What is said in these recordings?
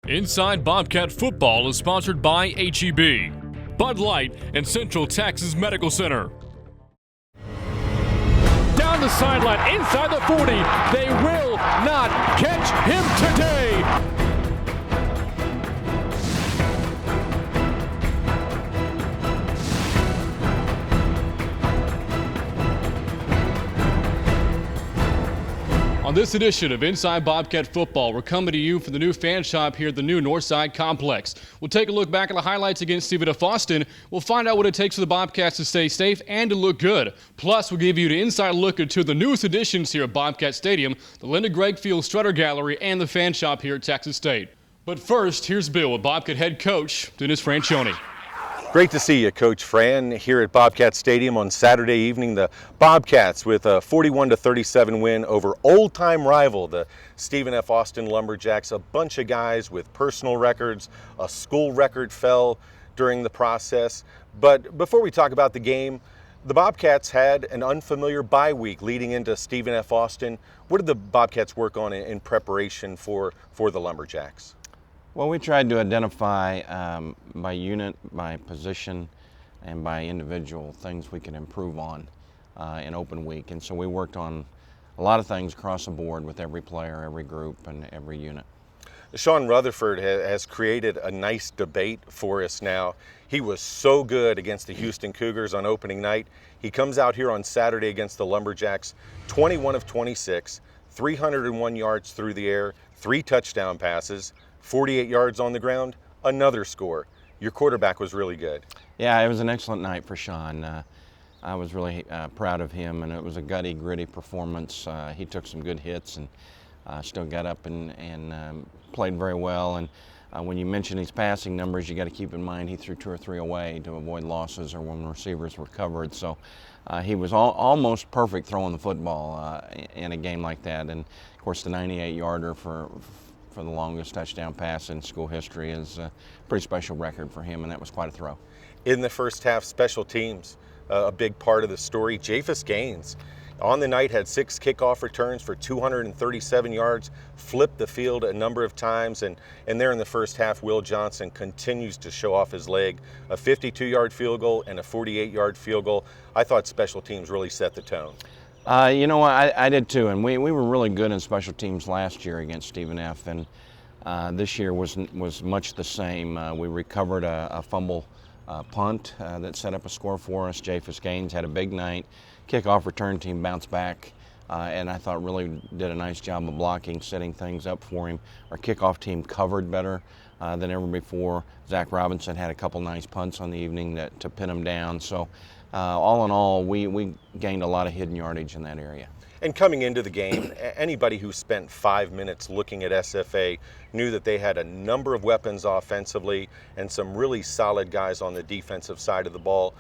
Inside Bobcat Football is sponsored by H-E-B, Bud Light, and Central Texas Medical Center. Down the sideline, inside the 40. They will not catch him today. On this edition of Inside Bobcat Football, we're coming to you from the new fan shop here at the new Northside Complex. We'll take a look back at the highlights against Stephen F. Austin. We'll find out what it takes for the Bobcats to stay safe and to look good. Plus, we'll give you an inside look into the newest additions here at Bobcat Stadium, the Linda Gregg Field Strutter Gallery, and the fan shop here at Texas State. But first, here's Bill with Bobcat head coach Dennis Franchione. Great to see you, Coach Fran, here at Bobcat Stadium on Saturday evening. The Bobcats with a 41-37 win over old-time rival, the Stephen F. Austin Lumberjacks. A bunch of guys with personal records. A school record fell during the process. But before we talk about the game, the Bobcats had an unfamiliar bye week leading into Stephen F. Austin. What did the Bobcats work on in preparation for the Lumberjacks? Well, we tried to identify by unit, by position, and by individual things we could improve on in open week. And so we worked on a lot of things across the board with every player, every group, and every unit. Sean Rutherford has created a nice debate for us now. He was so good against the Houston Cougars on opening night. He comes out here on Saturday against the Lumberjacks, 21 of 26, 301 yards through the air, 3 touchdown passes, 48 yards on the ground, another score. Your quarterback was really good. Yeah, it was an excellent night for Sean. I was really proud of him, and it was a gritty performance. He took some good hits and still got up and played very well. And when you mention his passing numbers, you got to keep in mind he threw 2 or 3 away to avoid losses or when receivers were covered. So he was almost perfect throwing the football in a game like that. And of course, the 98-yarder for the longest touchdown pass in school history is a pretty special record for him, and that was quite a throw. In the first half, special teams, a big part of the story. Japhus Gaines on the night had 6 kickoff returns for 237 yards, flipped the field a number of times, and there in the first half, Will Johnson continues to show off his leg. A 52-yard field goal and a 48-yard field goal. I thought special teams really set the tone. You know, I did too, and we were really good in special teams last year against Stephen F., and this year was much the same. We recovered a fumble punt that set up a score for us. Japhus Gaines had a big night. Kickoff return team bounced back, and I thought really did a nice job of blocking, setting things up for him. Our kickoff team covered better than ever before. Zach Robinson had a couple nice punts on the evening to pin him down. So all in all, we gained a lot of hidden yardage in that area. And coming into the game, anybody who spent 5 minutes looking at SFA knew that they had a number of weapons offensively and some really solid guys on the defensive side of the ball.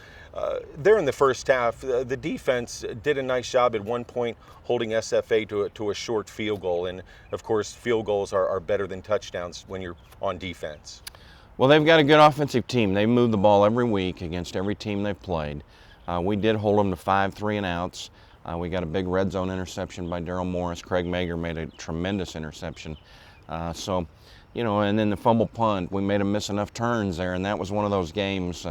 There in the first half, the defense did a nice job at one point holding SFA to a short field goal. And of course, field goals are better than touchdowns when you're on defense. Well, they've got a good offensive team. They move the ball every week against every team they've played. We did hold them to 5 3-and-outs. We got a big red zone interception by Daryl Morris. Craig Mager made a tremendous interception. So, you know, and then the fumble punt, we made them miss enough turns there, and that was one of those games.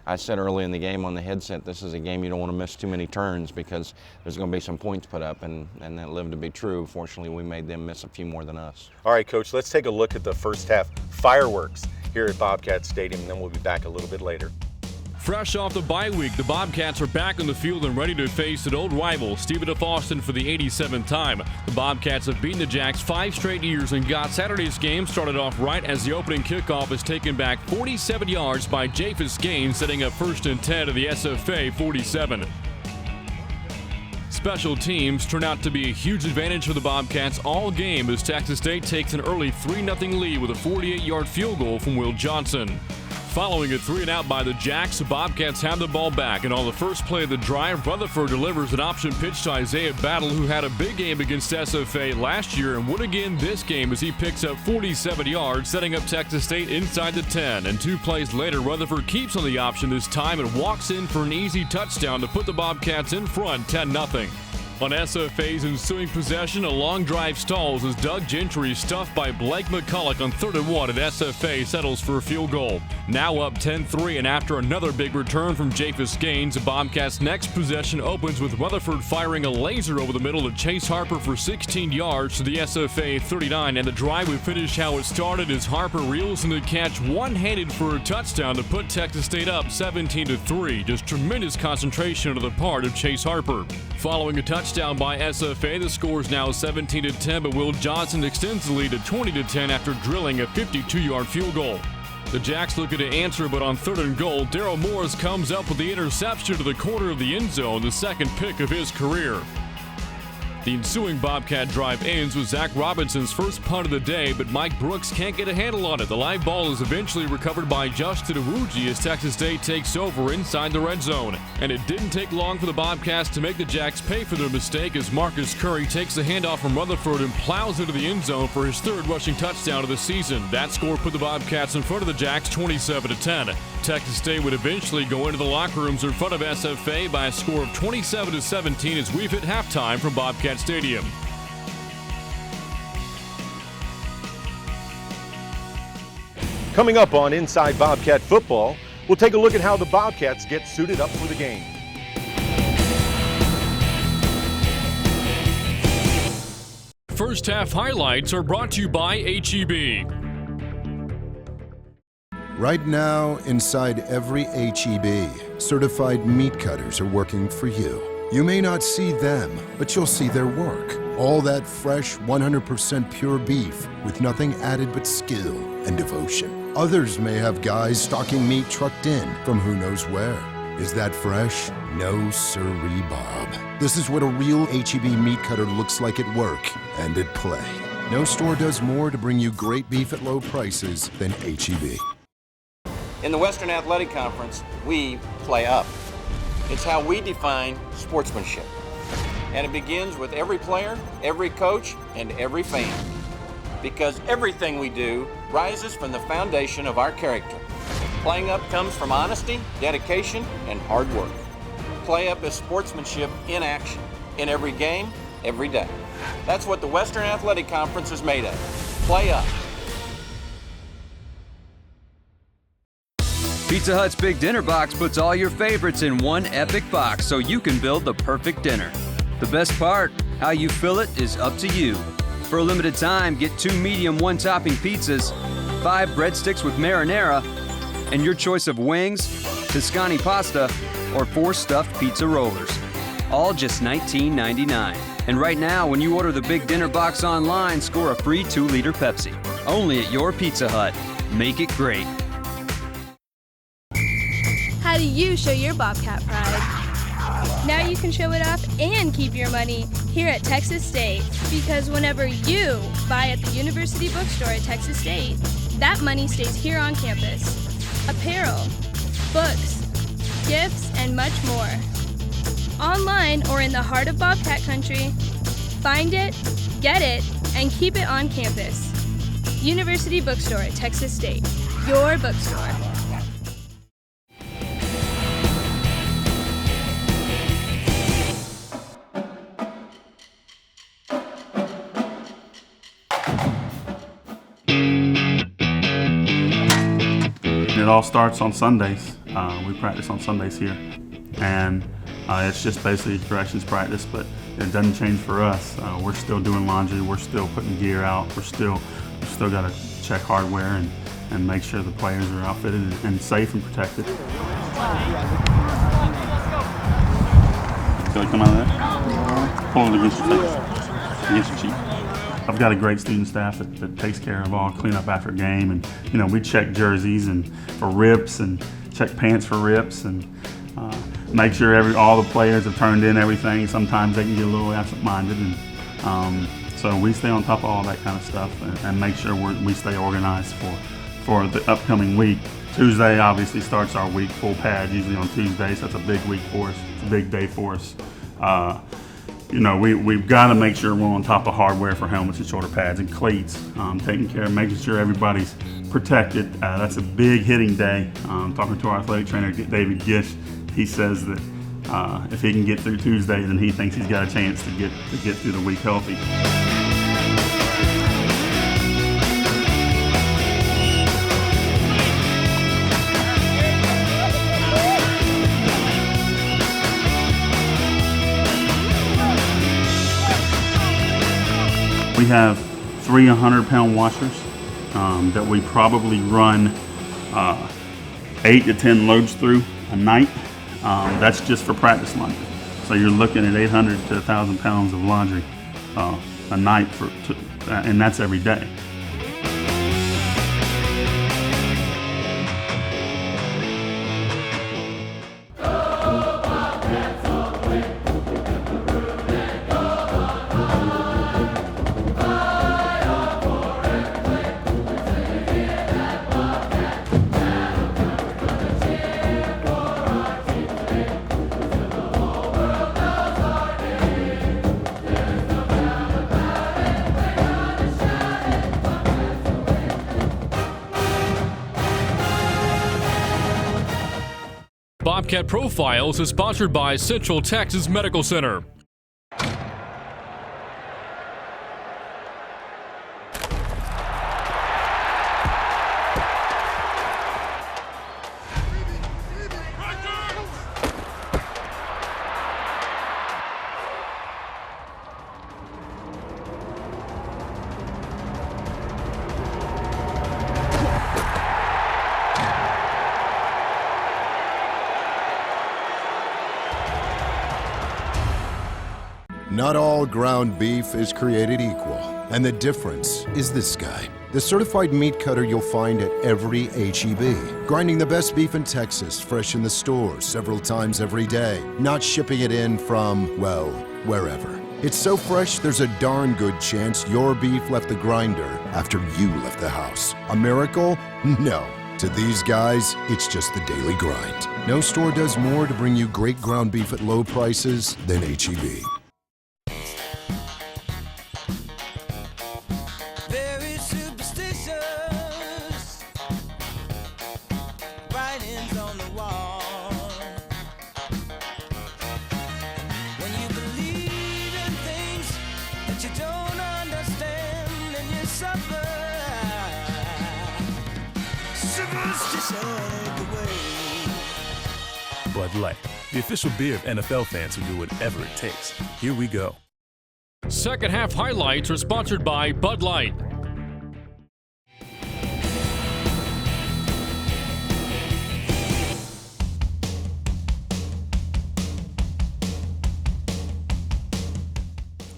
I said early in the game on the headset, this is a game you don't want to miss too many turns because there's going to be some points put up, and that lived to be true. Fortunately, we made them miss a few more than us. All right, Coach, let's take a look at the first half fireworks here at Bobcat Stadium, and then we'll be back a little bit later. Fresh off the bye week, the Bobcats are back on the field and ready to face an old rival, Stephen F. Austin, for the 87th time. The Bobcats have beaten the Jacks 5 straight years and got Saturday's game started off right as the opening kickoff is taken back 47 yards by Japhus Gaines, setting up 1st and 10 of the SFA 47. Special teams turn out to be a huge advantage for the Bobcats all game as Texas State takes an early 3-0 lead with a 48-yard field goal from Will Johnson. Following a 3-and-out by the Jacks, the Bobcats have the ball back, and on the first play of the drive, Rutherford delivers an option pitch to Isaiah Battle, who had a big game against SFA last year and would again this game as he picks up 47 yards, setting up Texas State inside the 10. And 2 plays later, Rutherford keeps on the option this time and walks in for an easy touchdown to put the Bobcats in front 10-0. On SFA's ensuing possession, a long drive stalls as Doug Gentry stuffed by Blake McCulloch on 3rd and 1, and SFA settles for a field goal. Now up 10-3, and after another big return from Japhus Gaines, the Bobcats' next possession opens with Rutherford firing a laser over the middle to Chase Harper for 16 yards to the SFA 39, and the drive would finish how it started as Harper reels in the catch one-handed for a touchdown to put Texas State up 17-3. Just tremendous concentration on the part of Chase Harper. Following a touchdown by SFA, the score is now 17-10, but Will Johnson extends the lead to 20-10 after drilling a 52-yard field goal. The Jacks looking to answer, but on 3rd and goal, Daryl Morris comes up with the interception to the corner of the end zone, the second pick of his career. The ensuing Bobcat drive ends with Zach Robinson's first punt of the day, but Mike Brooks can't get a handle on it. The live ball is eventually recovered by Justin Awuji as Texas State takes over inside the red zone. And it didn't take long for the Bobcats to make the Jacks pay for their mistake as Marcus Curry takes the handoff from Rutherford and plows into the end zone for his 3rd rushing touchdown of the season. That score put the Bobcats in front of the Jacks 27-10. Texas State would eventually go into the locker rooms in front of SFA by a score of 27-17 as we've hit halftime from Bobcat Stadium. Coming up on Inside Bobcat Football, we'll take a look at how the Bobcats get suited up for the game. First half highlights are brought to you by HEB. Right now, inside every HEB, certified meat cutters are working for you. You may not see them, but you'll see their work. All that fresh, 100% pure beef with nothing added but skill and devotion. Others may have guys stocking meat trucked in from who knows where. Is that fresh? No sirree, Bob. This is what a real HEB meat cutter looks like at work and at play. No store does more to bring you great beef at low prices than HEB. In the Western Athletic Conference, we play up. It's how we define sportsmanship. And it begins with every player, every coach, and every fan. Because everything we do rises from the foundation of our character. Playing up comes from honesty, dedication, and hard work. Play up is sportsmanship in action, in every game, every day. That's what the Western Athletic Conference is made of. Play up. Pizza Hut's Big Dinner Box puts all your favorites in one epic box so you can build the perfect dinner. The best part, how you fill it is up to you. For a limited time, get 2 medium 1-topping pizzas, 5 breadsticks with marinara, and your choice of wings, Tuscany pasta, or 4 stuffed pizza rollers. All just $19.99. And right now, when you order the Big Dinner Box online, score a free 2-liter Pepsi. Only at your Pizza Hut. Make it great. How do you show your Bobcat pride? Now you can show it off and keep your money here at Texas State, because whenever you buy at the University Bookstore at Texas State, that money stays here on campus. Apparel, books, gifts, and much more. Online or in the heart of Bobcat country, find it, get it, and keep it on campus. University Bookstore at Texas State, your bookstore. It all starts on Sundays. We practice on Sundays here, and it's just basically corrections practice, but it doesn't change for us. We're still doing laundry, we're still putting gear out, we've still got to check hardware and make sure the players are outfitted and safe and protected. So come out of that, pull it against your face, against your cheek. I've got a great student staff that takes care of all cleanup after a game, and we check jerseys and for rips and check pants for rips and make sure all the players have turned in everything. Sometimes they can get a little absent-minded, and so we stay on top of all that kind of stuff and make sure we stay organized for the upcoming week. Tuesday obviously starts our week full pad, usually on Tuesdays. So that's a big week for us. It's a big day for us. We've got to make sure we're on top of hardware for helmets and shoulder pads and cleats, taking care of making sure everybody's protected. That's a big hitting day. Talking to our athletic trainer, David Gish, he says that If he can get through Tuesday, then he thinks he's got a chance to get through the week healthy. We have 3 100-pound washers that we probably run 8 to 10 loads through a night. That's just for practice laundry. So you're looking at 800 to 1,000 pounds of laundry a night, and that's every day. Bobcat Profiles is sponsored by Central Texas Medical Center. Not all ground beef is created equal, and the difference is this guy. The certified meat cutter you'll find at every H-E-B. Grinding the best beef in Texas, fresh in the stores several times every day. Not shipping it in from, well, wherever. It's so fresh, there's a darn good chance your beef left the grinder after you left the house. A miracle? No. To these guys, it's just the daily grind. No store does more to bring you great ground beef at low prices than H-E-B. Bud Light, the official beer of NFL fans who do whatever it takes. Here we go. Second half highlights are sponsored by Bud Light.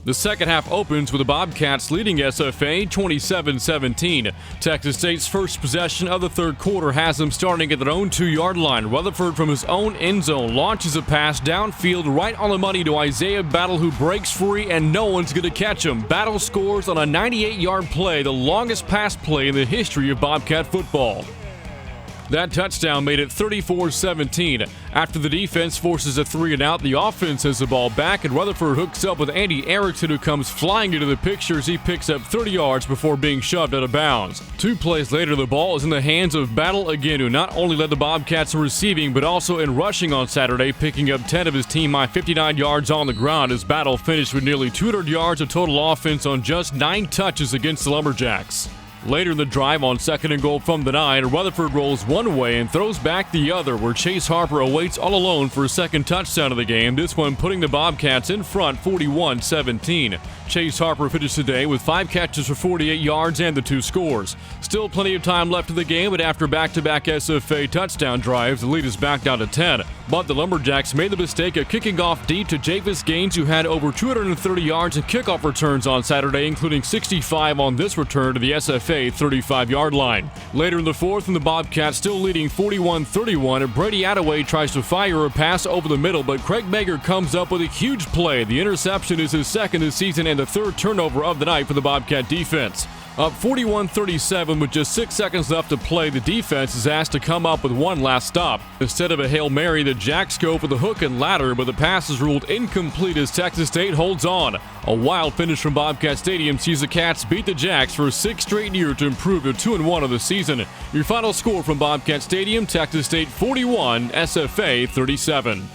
The second half opens with the Bobcats leading SFA 27-17. Texas State's first possession of the third quarter has them starting at their own 2-yard line. Rutherford from his own end zone launches a pass downfield right on the money to Isaiah Battle, who breaks free and no one's going to catch him. Battle scores on a 98-yard play, the longest pass play in the history of Bobcat football. That touchdown made it 34-17. After the defense forces a 3-and-out, the offense has the ball back, and Rutherford hooks up with Andy Erickson, who comes flying into the picture as he picks up 30 yards before being shoved out of bounds. 2 plays later, the ball is in the hands of Battle again, who not only led the Bobcats in receiving, but also in rushing on Saturday, picking up 10 of his team-high 59 yards on the ground as Battle finished with nearly 200 yards of total offense on just 9 touches against the Lumberjacks. Later in the drive on 2nd and goal from the 9, Rutherford rolls one way and throws back the other, where Chase Harper awaits all alone for a second touchdown of the game, this one putting the Bobcats in front 41-17. Chase Harper finished today with 5 catches for 48 yards and the 2 scores. Still plenty of time left in the game, but after back-to-back SFA touchdown drives, the lead is back down to 10. But the Lumberjacks made the mistake of kicking off deep to Javis Gaines, who had over 230 yards in kickoff returns on Saturday, including 65 on this return to the SFA 35-yard line. Later in the fourth, and the Bobcats still leading 41-31, Brady Attaway tries to fire a pass over the middle, but Craig Mager comes up with a huge play. The interception is his second this season and the 3rd turnover of the night for the Bobcat defense. Up 41-37 with just 6 seconds left to play, the defense is asked to come up with one last stop. Instead of a Hail Mary, the Jacks go for the hook and ladder, but the pass is ruled incomplete as Texas State holds on. A wild finish from Bobcat Stadium sees the Cats beat the Jacks for a 6th straight year to improve to 2-1 of the season. Your final score from Bobcat Stadium: Texas State 41, SFA 37.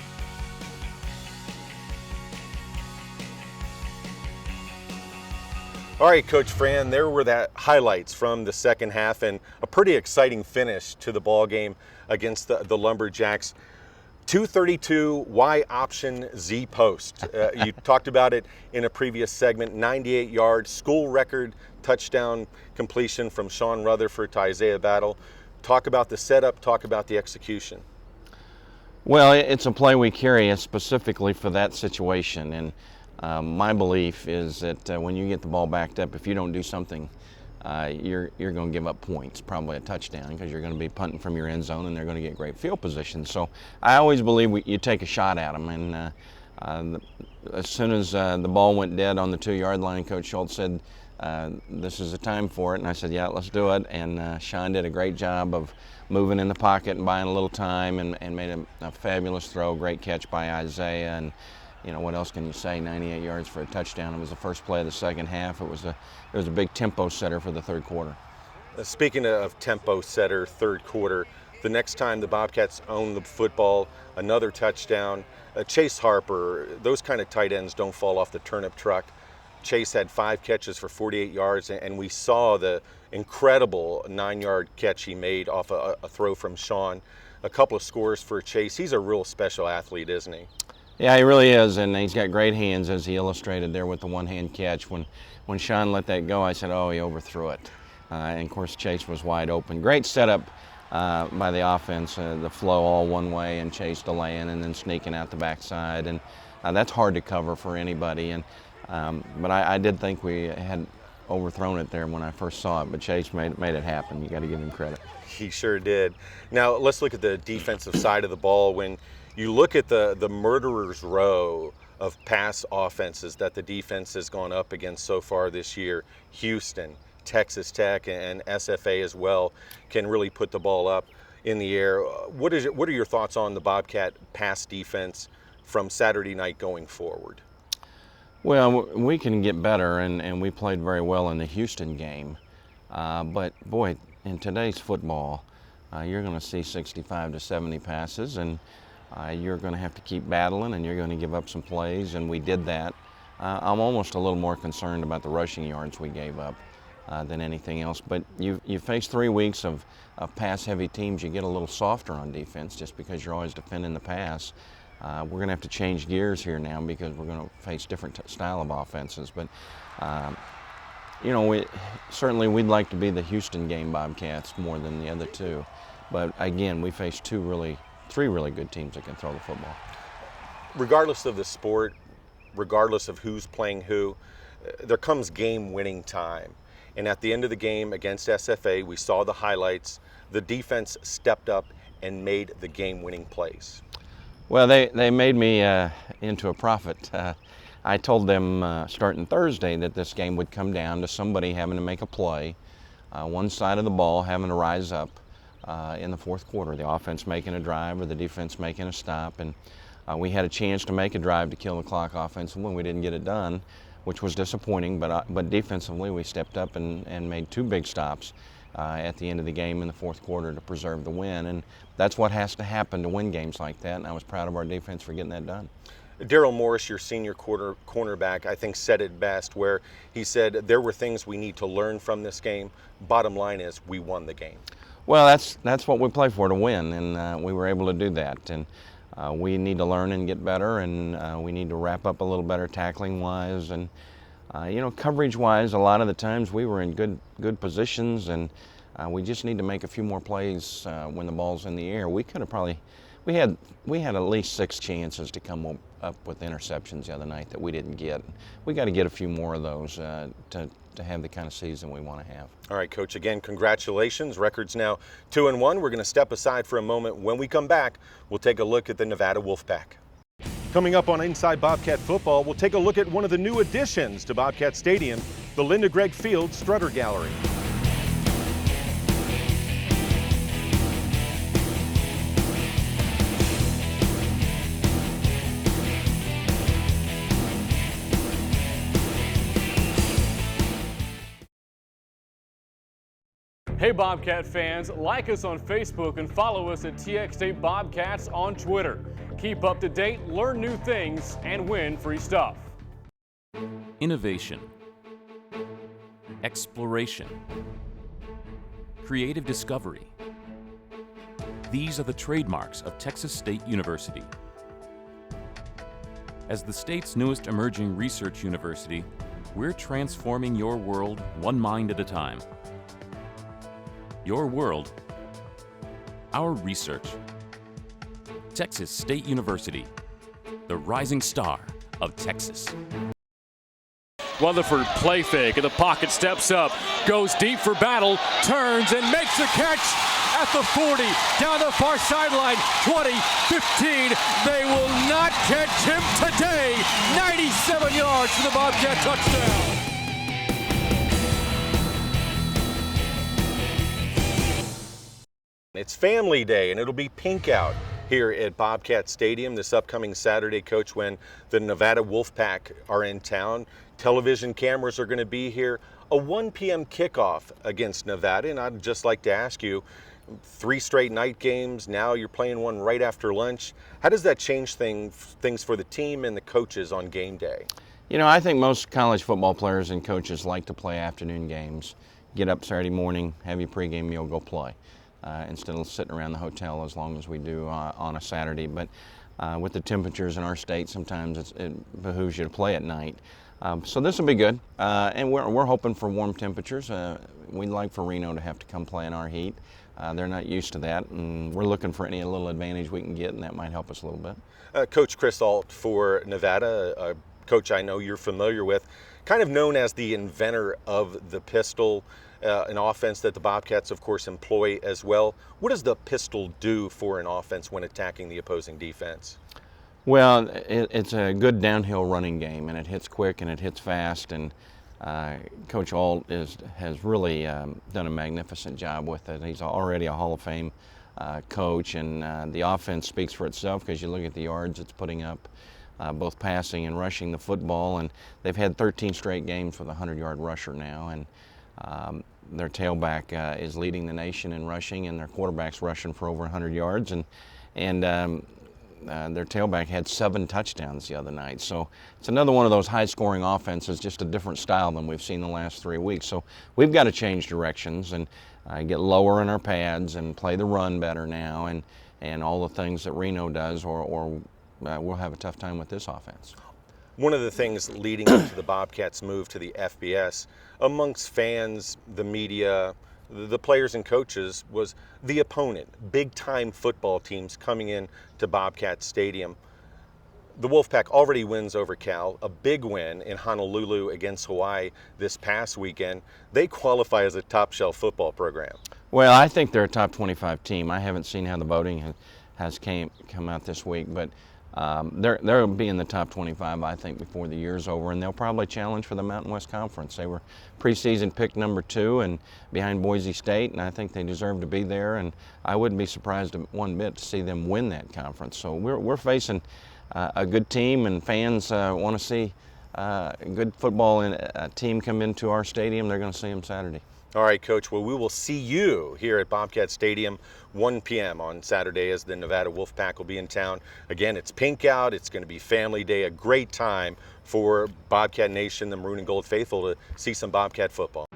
All right, Coach Fran, there were the highlights from the second half and a pretty exciting finish to the ball game against the Lumberjacks. 232 Y option Z post. You talked about it in a previous segment. 98-yard school record touchdown completion from Sean Rutherford to Isaiah Battle. Talk about the setup. Talk about the execution. Well, it's a play we carry specifically for that situation, and my belief is that when you get the ball backed up, if you don't do something, you're going to give up points, probably a touchdown, because you're going to be punting from your end zone and they're going to get great field position. So I always believe you take a shot at them, and as soon as the ball went dead on the 2-yard line, Coach Schultz said, this is the time for it, and I said, yeah, let's do it, and Sean did a great job of moving in the pocket and buying a little time, and made a fabulous throw, great catch by Isaiah, and you know, what else can you say? 98 yards for a touchdown. It was the first play of the second half. It was a big tempo setter for the third quarter. Speaking of tempo setter, third quarter, the next time the Bobcats own the football, another touchdown. Chase Harper, those kind of tight ends don't fall off the turnip truck. Chase had 5 catches for 48 yards, and we saw the incredible 9-yard catch he made off a throw from Sean. A couple of scores for Chase. He's a real special athlete, isn't he? Yeah, he really is, and he's got great hands, as he illustrated there with the one-hand catch. When Sean let that go, I said, oh, he overthrew it. And of course, Chase was wide open. Great setup by the offense, the flow all one way, and Chase delaying and then sneaking out the backside. And that's hard to cover for anybody. And but I did think we had overthrown it there when I first saw it, but Chase made it happen. You got to give him credit. He sure did. Now let's look at the defensive side of the ball. When you look at the murderer's row of pass offenses that the defense has gone up against so far this year, Houston, Texas Tech, and SFA as well can really put the ball up in the air. What are your thoughts on the Bobcat pass defense from Saturday night going forward? Well, we can get better, and we played very well in the Houston game. But boy, in today's football, you're going to see 65 to 70 passes, and you're going to have to keep battling, and you're going to give up some plays, and we did that. I'm almost a little more concerned about the rushing yards we gave up than anything else. But you face 3 weeks of pass-heavy teams, you get a little softer on defense just because you're always defending the pass. We're going to have to change gears here now because we're going to face different style of offenses. But you know, certainly we'd like to be the Houston game Bobcats more than the other two. But again, we face 3 really good teams that can throw the football. Regardless of the sport, regardless of who's playing who, there comes game-winning time. And at the end of the game against SFA, we saw the highlights. The defense stepped up and made the game-winning plays. Well, they made me into a prophet. I told them starting Thursday that this game would come down to somebody having to make a play, one side of the ball having to rise up in the fourth quarter, the offense making a drive or the defense making a stop. And we had a chance to make a drive to kill the clock offensively. We didn't get it done, which was disappointing, but defensively we stepped up and made 2 big stops at the end of the game in the fourth quarter to preserve the win. And that's what has to happen to win games like that, and I was proud of our defense for getting that done. Daryl Morris, your senior cornerback, I think said it best, where he said there were things we need to learn from this game. Bottom line is we won the game. Well, that's what we play for, to win, and we were able to do that. And we need to learn and get better, and we need to wrap up a little better tackling-wise. And you know, coverage-wise, a lot of the times we were in good positions, and we just need to make a few more plays when the ball's in the air. We could have probably, we had at least 6 chances to come up with interceptions the other night that we didn't get. We got to get a few more of those to have the kind of season we want to have. All right, Coach, again, congratulations. Record's now 2-1. We're going to step aside for a moment. When we come back, we'll take a look at the Nevada Wolfpack. Coming up on Inside Bobcat Football, we'll take a look at one of the new additions to Bobcat Stadium, the Linda Gregg Field Strutter Gallery. Hey Bobcat fans, like us on Facebook and follow us at TX8 Bobcats on Twitter. Keep up to date, learn new things, and win free stuff. Innovation, exploration, creative discovery. These are the trademarks of Texas State University. As the state's newest emerging research university, we're transforming your world one mind at a time. Your world, our research. Texas State University, the rising star of Texas. Rutherford play fake in the pocket, steps up, goes deep for Battle, turns and makes the catch at the 40, down the far sideline, 20, 15. They will not catch him today. 97 yards for the Bobcat touchdown. It's family day, and it'll be pink out here at Bobcat Stadium this upcoming Saturday, Coach, when the Nevada Wolfpack are in town. Television cameras are going to be here. A 1 p.m. kickoff against Nevada, and I'd just like to ask you, 3 straight night games, now you're playing one right after lunch. How does that change things for the team and the coaches on game day? You know, I think most college football players and coaches like to play afternoon games. Get up Saturday morning, have your pregame meal, go play. Instead of sitting around the hotel as long as we do on a Saturday. But with the temperatures in our state, sometimes it behooves you to play at night. So this will be good, and we're hoping for warm temperatures. We'd like for Reno to have to come play in our heat. They're not used to that, and we're looking for any little advantage we can get, and that might help us a little bit. Coach Chris Alt for Nevada, a coach I know you're familiar with, kind of known as the inventor of the pistol, an offense that the Bobcats, of course, employ as well. What does the pistol do for an offense when attacking the opposing defense? Well, it's a good downhill running game, and it hits quick and it hits fast, and Coach Alt has really done a magnificent job with it. He's already a Hall of Fame coach, and the offense speaks for itself because you look at the yards it's putting up, both passing and rushing the football, and they've had 13 straight games with a 100-yard rusher now, and their tailback is leading the nation in rushing, and their quarterback's rushing for over 100 yards, and their tailback had 7 touchdowns the other night. So it's another one of those high-scoring offenses, just a different style than we've seen the last 3 weeks. So we've got to change directions and get lower in our pads and play the run better now, and all the things that Reno does, or we'll have a tough time with this offense. One of the things leading up to the Bobcats' move to the FBS, amongst fans, the media, the players and coaches, was the opponent, big-time football teams coming in to Bobcat Stadium. The Wolfpack already wins over Cal, a big win in Honolulu against Hawaii this past weekend. They qualify as a top-shelf football program. Well, I think they're a top 25 team. I haven't seen how the voting has come out this week, but they'll be in the top 25, I think, before the year's over, and they'll probably challenge for the Mountain West Conference. They were preseason pick number 2 and behind Boise State, and I think they deserve to be there, and I wouldn't be surprised one bit to see them win that conference. So we're facing a good team, and fans want to see good football and a team come into our stadium. They're going to see them Saturday. All right, Coach. Well, we will see you here at Bobcat Stadium 1 p.m. on Saturday as the Nevada Wolfpack will be in town. Again, it's pink out. It's going to be family day, a great time for Bobcat Nation, the Maroon and Gold faithful, to see some Bobcat football.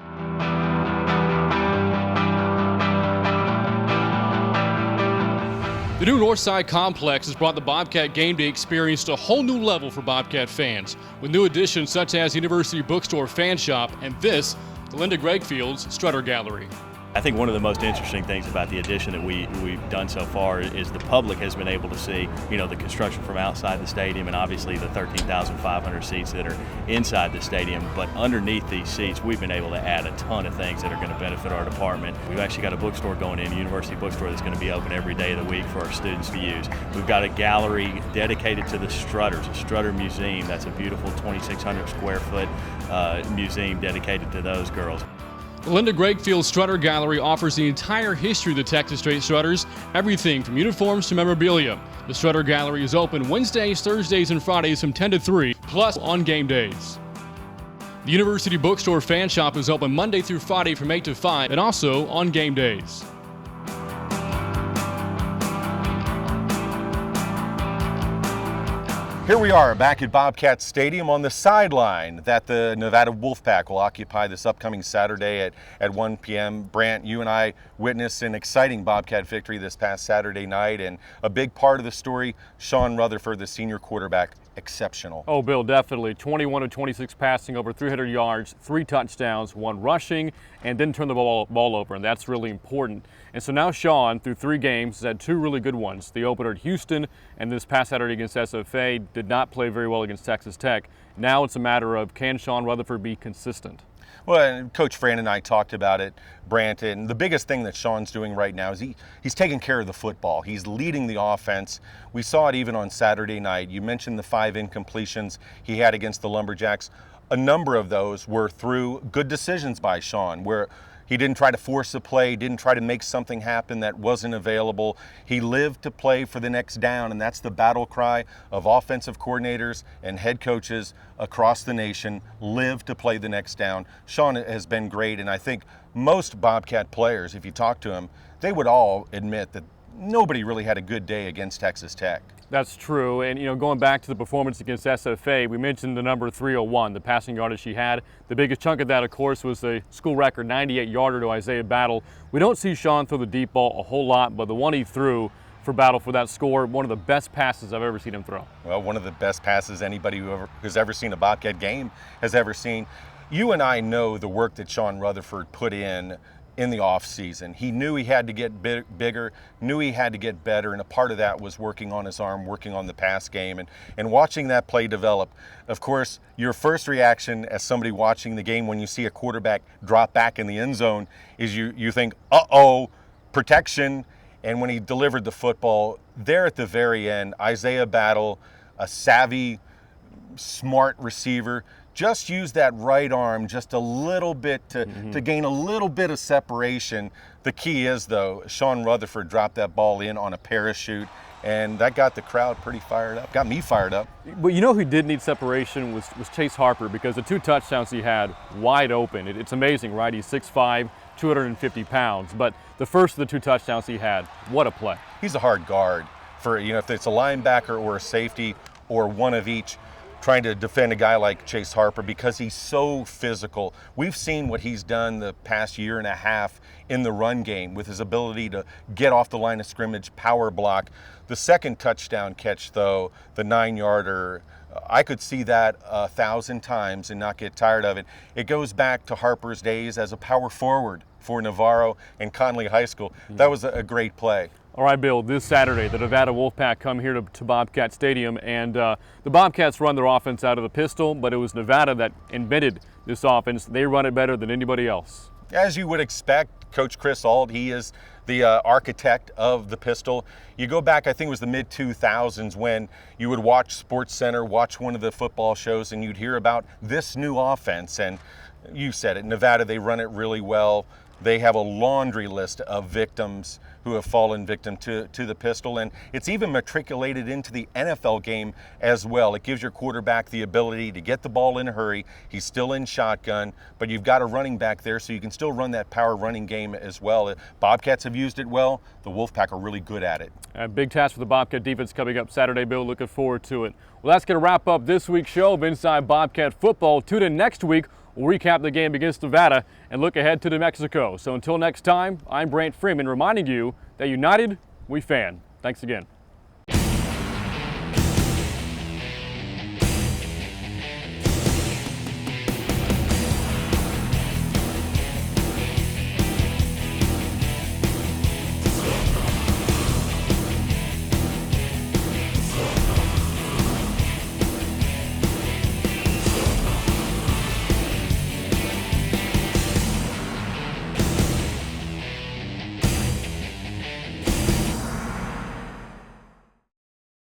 The new Northside Complex has brought the Bobcat game day experience to a whole new level for Bobcat fans, with new additions such as University Bookstore Fan Shop and this, the Linda Gregg Field's Strutter Gallery. I think one of the most interesting things about the addition that we've done so far is the public has been able to see, the construction from outside the stadium, and obviously the 13,500 seats that are inside the stadium. But underneath these seats, we've been able to add a ton of things that are going to benefit our department. We've actually got a bookstore going in, a university bookstore, that's going to be open every day of the week for our students to use. We've got a gallery dedicated to the Strutters, a Strutter Museum. That's a beautiful 2,600 square foot museum dedicated to those girls. The Linda Gregg Field Strutter Gallery offers the entire history of the Texas State Strutters, everything from uniforms to memorabilia. The Strutter Gallery is open Wednesdays, Thursdays, and Fridays from 10 to 3, plus on game days. The University Bookstore Fan Shop is open Monday through Friday from 8 to 5, and also on game days. Here we are back at Bobcat Stadium on the sideline that the Nevada Wolfpack will occupy this upcoming Saturday at 1 p.m. Brant, you and I witnessed an exciting Bobcat victory this past Saturday night, and a big part of the story, Sean Rutherford, the senior quarterback, exceptional. Oh, Bill, definitely. 21 of 26 passing, over 300 yards, 3 touchdowns, 1 rushing, and didn't turn the ball over, and that's really important. And so now Sean, through 3 games, has had 2 really good ones. The opener at Houston and this past Saturday against SFA, did not play very well against Texas Tech. Now it's a matter of, can Sean Rutherford be consistent? Well, and Coach Fran and I talked about it, Brant, and the biggest thing that Sean's doing right now is he's taking care of the football. He's leading the offense. We saw it even on Saturday night. You mentioned the 5 incompletions he had against the Lumberjacks. A number of those were through good decisions by Sean, where he didn't try to force a play, didn't try to make something happen that wasn't available. He lived to play for the next down, and that's the battle cry of offensive coordinators and head coaches across the nation, live to play the next down. Sean has been great, and I think most Bobcat players, if you talk to them, they would all admit that nobody really had a good day against Texas Tech. That's true, and going back to the performance against SFA, we mentioned the number 301, the passing yardage she had. The biggest chunk of that, of course, was the school record 98-yarder to Isaiah Battle. We don't see Sean throw the deep ball a whole lot, but the one he threw for Battle for that score, one of the best passes I've ever seen him throw. Well, one of the best passes anybody who's ever seen a Bobcat game has ever seen. You and I know the work that Sean Rutherford put in the offseason. He knew he had to get bigger, knew he had to get better, and a part of that was working on his arm, working on the pass game, and watching that play develop. Of course, your first reaction as somebody watching the game when you see a quarterback drop back in the end zone is you think, uh-oh, protection. And when he delivered the football, there at the very end, Isaiah Battle, a savvy, smart receiver, just use that right arm just a little bit to gain a little bit of separation. The key is, though, Sean Rutherford dropped that ball in on a parachute, and that got the crowd pretty fired up, got me fired up. But you know who did need separation was Chase Harper, because the 2 touchdowns he had wide open. It's amazing, right? He's 6'5", 250 pounds, but the first of the 2 touchdowns he had, what a play. He's a hard guard for, if it's a linebacker or a safety or one of each, trying to defend a guy like Chase Harper, because he's so physical. We've seen what he's done the past year and a half in the run game with his ability to get off the line of scrimmage, power block. The second touchdown catch, though, the 9-yarder, I could see that 1,000 times and not get tired of it. It goes back to Harper's days as a power forward for Navarro and Conley High School. That was a great play. All right, Bill, this Saturday, the Nevada Wolfpack come here to Bobcat Stadium, and the Bobcats run their offense out of the pistol, but it was Nevada that invented this offense. They run it better than anybody else. As you would expect, Coach Chris Auld, he is the architect of the pistol. You go back, I think it was the mid-2000s, when you would watch SportsCenter, watch one of the football shows, and you'd hear about this new offense. And you said it, Nevada, they run it really well. They have a laundry list of victims who have fallen victim to the pistol, and it's even matriculated into the NFL game as well. It gives your quarterback the ability to get the ball in a hurry. He's still in shotgun, but you've got a running back there, so you can still run that power running game as well. Bobcats have used it well. The Wolfpack are really good at it. A big task for the Bobcat defense coming up Saturday, Bill. Looking forward to it. Well, that's going to wrap up this week's show of Inside Bobcat Football. Tune in next week. We'll recap the game against Nevada and look ahead to New Mexico. So until next time, I'm Brant Freeman reminding you that united, we fan. Thanks again.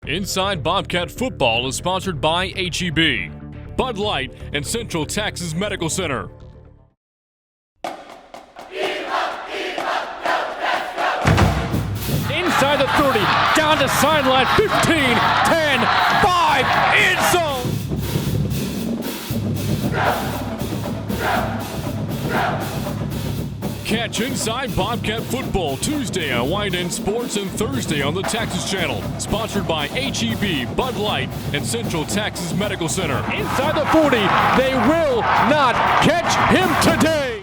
Inside Bobcat Football is sponsored by H-E-B, Bud Light, and Central Texas Medical Center. Inside the 30, down to sideline, 15, 10, 5, end zone! Catch Inside Bobcat Football Tuesday on YNN Sports and Thursday on the Texas Channel. Sponsored by HEB, Bud Light, and Central Texas Medical Center. Inside the 40, they will not catch him today.